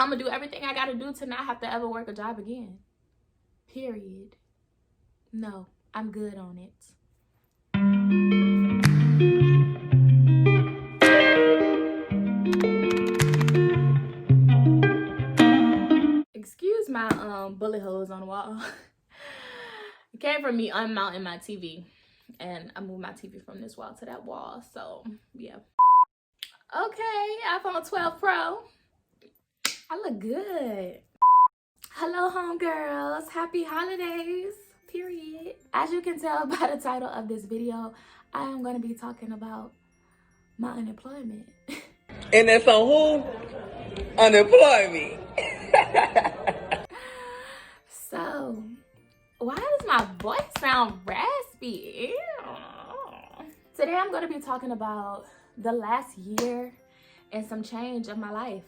I'm gonna do everything I gotta do to not have to ever work a job again. Period. No, I'm good on it. Excuse my bullet holes on the wall. It came from me unmounting my TV, and I moved my TV from this wall to that wall. So yeah. Okay, iPhone 12 Pro. I look good. Hello, homegirls. Happy holidays. Period. As you can tell by the title of this video, I am going to be talking about my unemployment. And that's on who? Unemployment. So, why does my voice sound raspy? Today I'm going to be talking about the last year and some change of my life.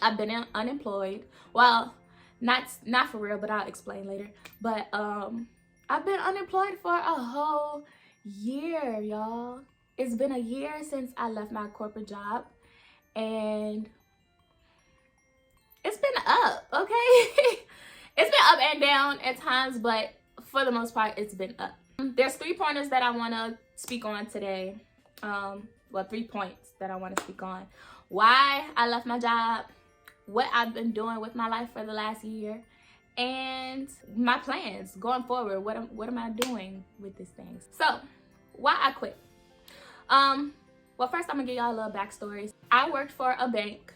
I've been unemployed. Well, not for real, but I'll explain later. But I've been unemployed for a whole year, y'all. It's been a year since I left my corporate job, and it's been up, okay? It's been up and down at times, but for the most part, it's been up. There's 3 pointers that I want to speak on today. Well, 3 points that I want to speak on. Why I left my job, what I've been doing with my life for the last year, and my plans going forward. What am I doing with these things? So, why I quit? Well, first I'm gonna give y'all a little backstory. I worked for a bank.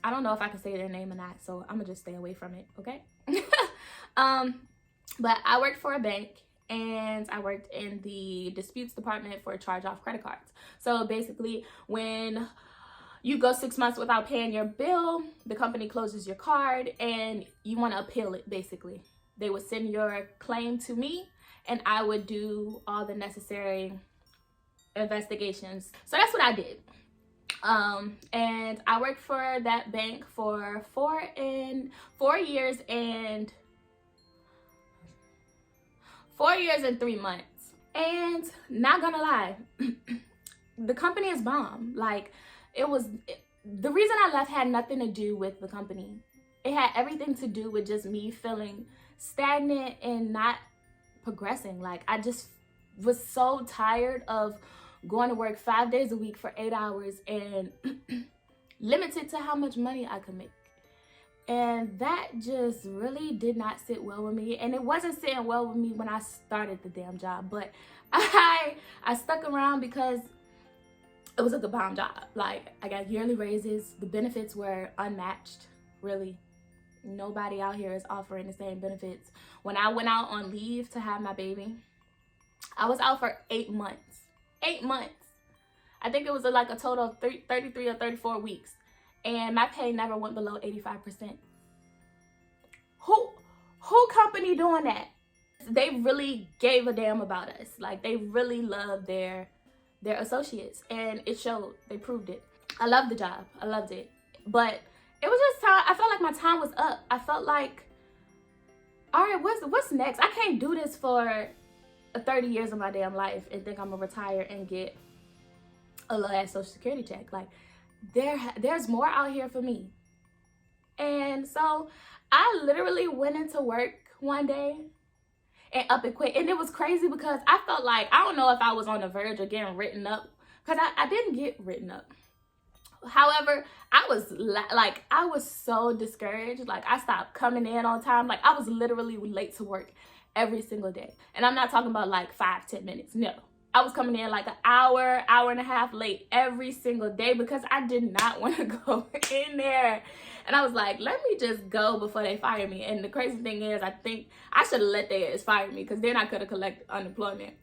I don't know if I can say their name or not, so I'm gonna just stay away from it, okay? But I worked for a bank, and I worked in the disputes department for charge-off credit cards. So basically, when you go 6 months without paying your bill, the company closes your card, and you want to appeal it, basically. They would send your claim to me, and I would do all the necessary investigations. So that's what I did. And I worked for that bank for 4 years and 3 months. And not gonna lie, the company is bomb. Like, the reason I left had nothing to do with the company. It had everything to do with just me feeling stagnant and not progressing. Like, I just was so tired of going to work 5 days a week for 8 hours and limited to how much money I could make. And that just really did not sit well with me. And it wasn't sitting well with me when I started the damn job. But I stuck around because it was a good bomb job. Like, I got yearly raises. The benefits were unmatched, really. Nobody out here is offering the same benefits. When I went out on leave to have my baby, I was out for 8 months. 8 months. I think it was like a total of 33 or 34 weeks. And my pay never went below 85%. Who company doing that? They really gave a damn about us. Like, they really loved their associates, and it showed. They proved it. I loved the job. I loved it. But it was just time. I felt like my time was up. I felt like, all right, what's next? I can't do this for 30 years of my damn life and think I'm gonna retire and get a little ass social security check. Like, there's more out here for me. And so I literally went into work one day and up and quit. And it was crazy because I felt like, I don't know if I was on the verge of getting written up, because I didn't get written up. However, I was so discouraged. Like, I stopped coming in on time. Like, I was literally late to work every single day. And I'm not talking about like 5-10 minutes. No, I was coming in like an hour and a half late every single day because I did not want to go in there. And I was like, let me just go before they fire me. And the crazy thing is, I think I should have let their ass fire me, because then I could have collected unemployment.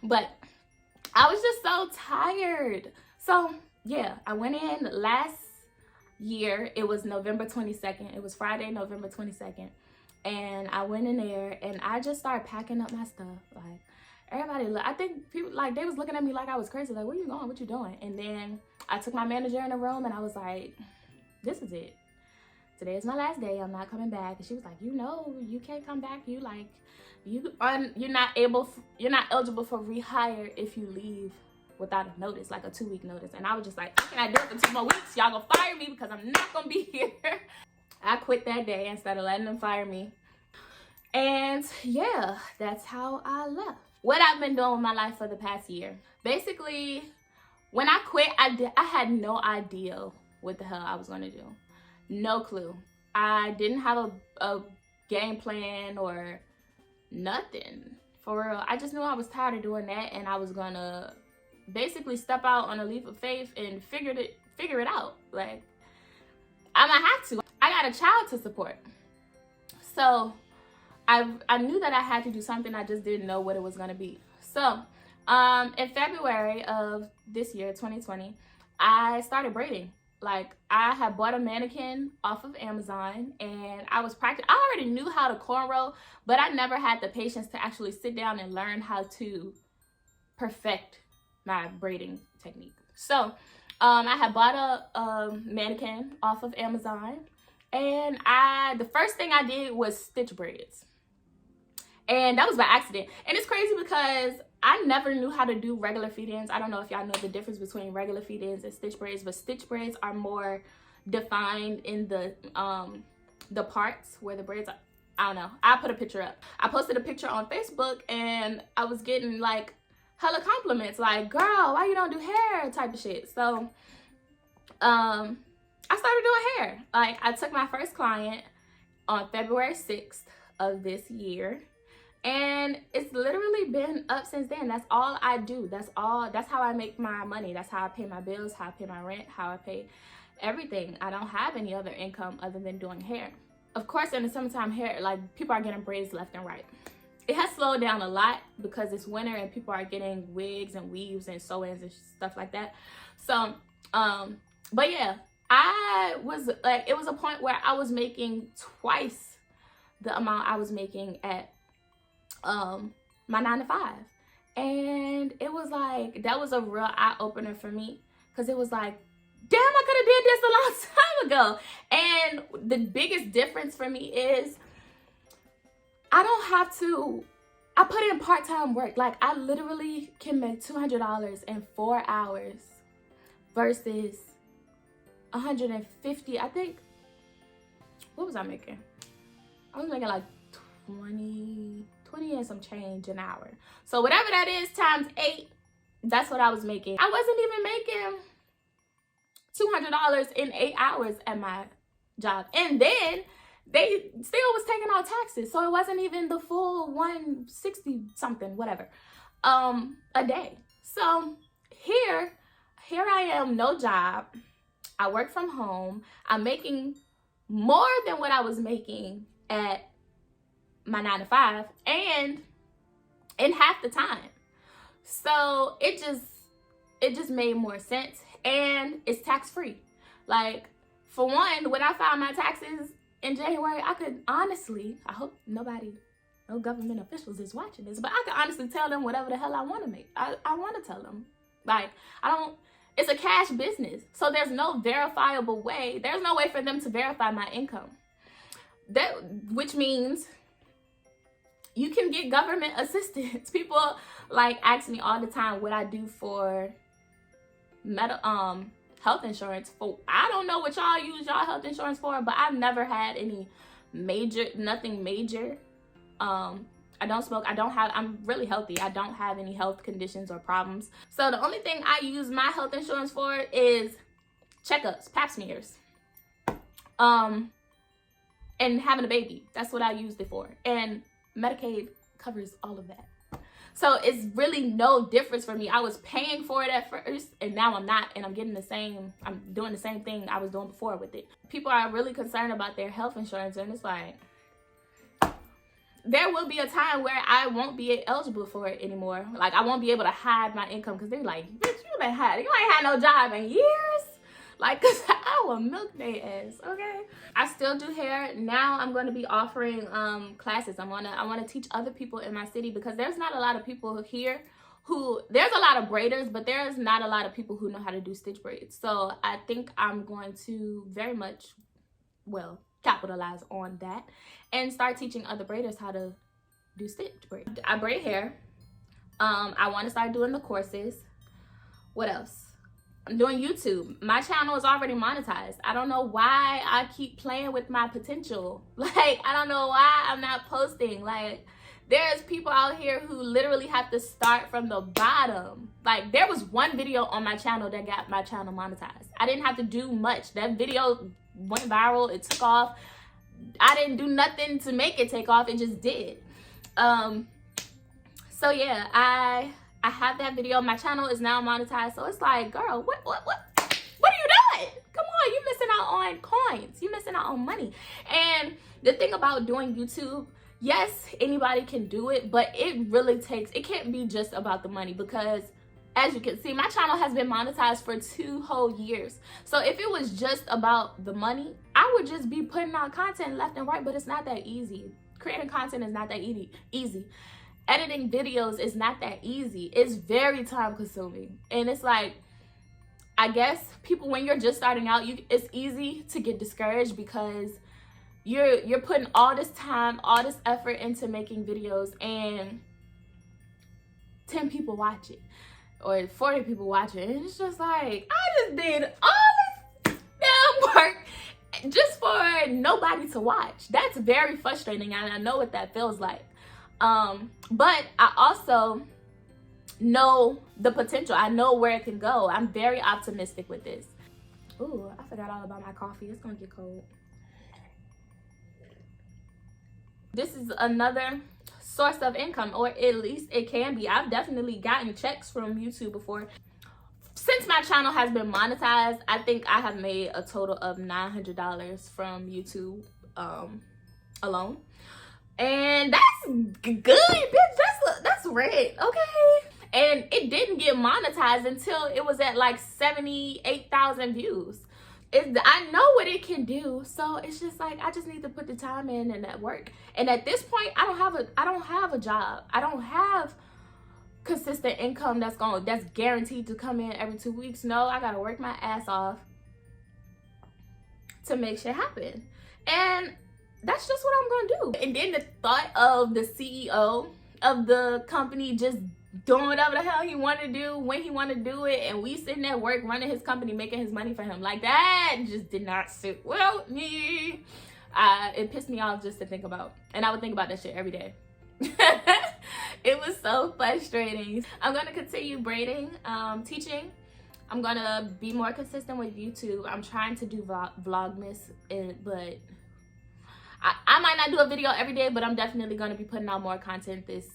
But I was just so tired. So yeah, I went in last year. It was November 22nd. It was Friday, November 22nd. And I went in there and I just started packing up my stuff. Like, everybody, I think people, like, they was looking at me like I was crazy. Like, where you going? What you doing? And then I took my manager in the room and I was like, this is it. Today is my last day. I'm not coming back. And she was like, you know, you can't come back. You're not eligible for rehire if you leave without a notice, like a 2-week notice. And I was just like, how can I do it for 2 more weeks? Y'all gonna fire me because I'm not gonna be here I quit that day instead of letting them fire me. And yeah, that's how I left. What I've been doing with my life for the past year. Basically, when I quit, I had no idea what the hell I was going to do. No clue. I didn't have a game plan or nothing. For real, I just knew I was tired of doing that, and I was going to basically step out on a leap of faith and figure it out. Like, I might have to. I got a child to support. So I knew that I had to do something. I just didn't know what it was going to be. So in February of this year, 2020, I started braiding. Like, I had bought a mannequin off of Amazon, and I was practicing. I already knew how to cornrow, but I never had the patience to actually sit down and learn how to perfect my braiding technique. So I had bought a mannequin off of Amazon, and the first thing I did was stitch braids. And that was by accident. And it's crazy because I never knew how to do regular feed-ins. I don't know if y'all know the difference between regular feed-ins and stitch braids, but stitch braids are more defined in the parts where the braids are. I don't know. I put a picture up. I posted a picture on Facebook, and I was getting like hella compliments, like, girl, why you don't do hair type of shit. So I started doing hair. Like, I took my first client on February 6th of this year, and it's literally been up since then. That's all I do. That's how I make my money. That's how I pay my bills, how I pay my rent, how I pay everything. I don't have any other income other than doing hair. Of course, in the summertime, hair, like, people are getting braids left and right. It has slowed down a lot because it's winter and people are getting wigs and weaves and sew-ins and stuff like that. So but yeah, I was like, it was a point where I was making twice the amount I was making at my 9 to 5, and it was like, that was a real eye-opener for me, because it was like, damn, I could have did this a long time ago. And the biggest difference for me is I don't have to, I put in part-time work. Like, I literally can make $200 in 4 hours versus 150. I think, what was I making? I was making like 20 and some change an hour. So whatever that is times 8, that's what I was making. I wasn't even making $200 in 8 hours at my job. And then they still was taking out taxes. So it wasn't even the full 160 something, whatever, a day. So here I am, no job. I work from home. I'm making more than what I was making at my 9 to 5, and in half the time. So it just made more sense, and it's tax-free. Like, for one, when I filed my taxes in January, I could honestly, I hope no government officials is watching this, but I could honestly tell them whatever the hell I want to make. I want to tell them. Like, it's a cash business, so there's no verifiable way. There's no way for them to verify my income. Which means you can get government assistance. People like ask me all the time what I do for health insurance. For, I don't know what y'all use y'all health insurance for, but I've never had any nothing major. I don't smoke. I'm really healthy. I don't have any health conditions or problems. So the only thing I use my health insurance for is checkups, pap smears, and having a baby. That's what I used it for. And Medicaid covers all of that. So it's really no difference for me. I was paying for it at first, and now I'm not, and I'm doing the same thing I was doing before with it. People are really concerned about their health insurance, and it's like, there will be a time where I won't be eligible for it anymore. Like, I won't be able to hide my income, because they're like, bitch, you ain't had no job in years. Like, cause I will milk their ass, okay? I still do hair. Now I'm going to be offering classes. I want to teach other people in my city, because there's not a lot of people here there's a lot of braiders, but there's not a lot of people who know how to do stitch braids. So I think I'm going to very much, well, capitalize on that and start teaching other braiders how to do stitch braids. I braid hair. I want to start doing the courses. What else? I'm doing YouTube. My channel is already monetized. I don't know why I keep playing with my potential. Like, I don't know why I'm not posting. Like, there's people out here who literally have to start from the bottom. Like, there was one video on my channel that got my channel monetized. I didn't have to do much. That video went viral. It took off. I didn't do nothing to make it take off. It just did. So yeah, I have that video. My channel is now monetized. So it's like, girl, what are you doing? Come on, you're missing out on coins. You're missing out on money. And the thing about doing YouTube, yes, anybody can do it, but it really takes, it can't be just about the money, because as you can see, my channel has been monetized for 2 whole years. So if it was just about the money, I would just be putting out content left and right, but it's not that easy. Creating content is not that easy. Editing videos is not that easy. It's very time consuming. And it's like, I guess people, when you're just starting out, it's easy to get discouraged because you're putting all this time, all this effort into making videos, and 10 people watch it or 40 people watch it. And it's just like, I just did all this damn work just for nobody to watch. That's very frustrating, and I know what that feels like. But I also know the potential. I know where it can go. I'm very optimistic with this. Ooh, I forgot all about my coffee. It's gonna get cold. This is another source of income, or at least it can be. I've definitely gotten checks from YouTube before. Since my channel has been monetized, I think I have made a total of $900 from YouTube alone. And that's good, bitch. That's red, okay? And it didn't get monetized until it was at like 78,000 views. I know what it can do, so it's just like, I just need to put the time in and that work. And at this point, I don't have a job. I don't have consistent income that's guaranteed to come in every 2 weeks. No, I gotta work my ass off to make shit happen. And that's just what I'm gonna do. And then the thought of the CEO of the company just doing whatever the hell he wanted to do when he wanted to do it, and we sitting at work running his company, making his money for him, like, that just did not sit well with me. It pissed me off just to think about, and I would think about that shit every day. It was so frustrating. I'm gonna continue braiding, teaching. I'm gonna be more consistent with YouTube. I'm trying to do Vlogmas, but I might not do a video every day, but I'm definitely gonna be putting out more content this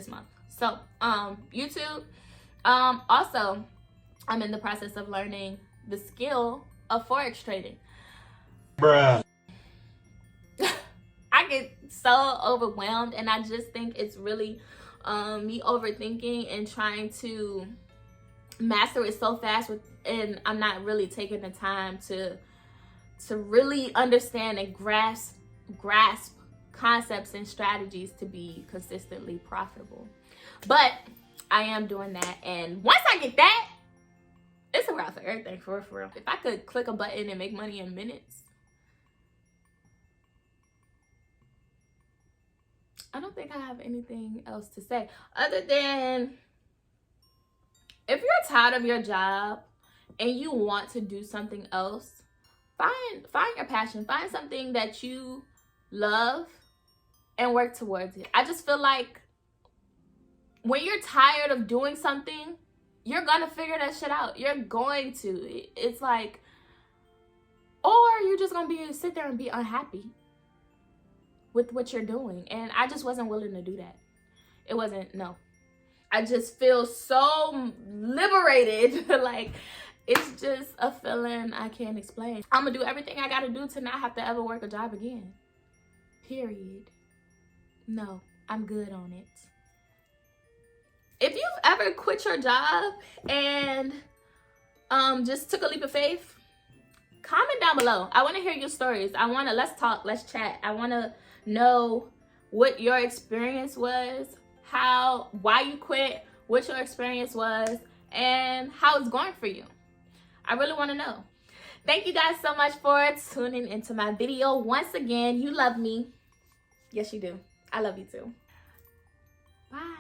month. So YouTube. Also, I'm in the process of learning the skill of Forex trading. Bruh. I get so overwhelmed, and I just think it's really me overthinking and trying to master it so fast, and I'm not really taking the time to really understand and grasp concepts and strategies to be consistently profitable. But I am doing that, and once I get that, it's a wrap for everything, for real. If I could click a button and make money in minutes, I don't think I have anything else to say other than, if you're tired of your job and you want to do something else, find your passion, find something that you love and work towards it. I just feel like when you're tired of doing something, you're gonna figure that shit out. You're going to. It's like, or you're just gonna sit there and be unhappy with what you're doing. And I just wasn't willing to do that. It wasn't, no. I just feel so liberated. Like, it's just a feeling I can't explain. I'm gonna do everything I gotta do to not have to ever work a job again. Period. No, I'm good on it. If you've ever quit your job and just took a leap of faith, comment down below. I want to hear your stories. Let's talk, let's chat. I want to know what your experience was, why you quit, what your experience was, and how it's going for you. I really want to know. Thank you guys so much for tuning into my video. Once again, you love me. Yes, you do. I love you too. Bye.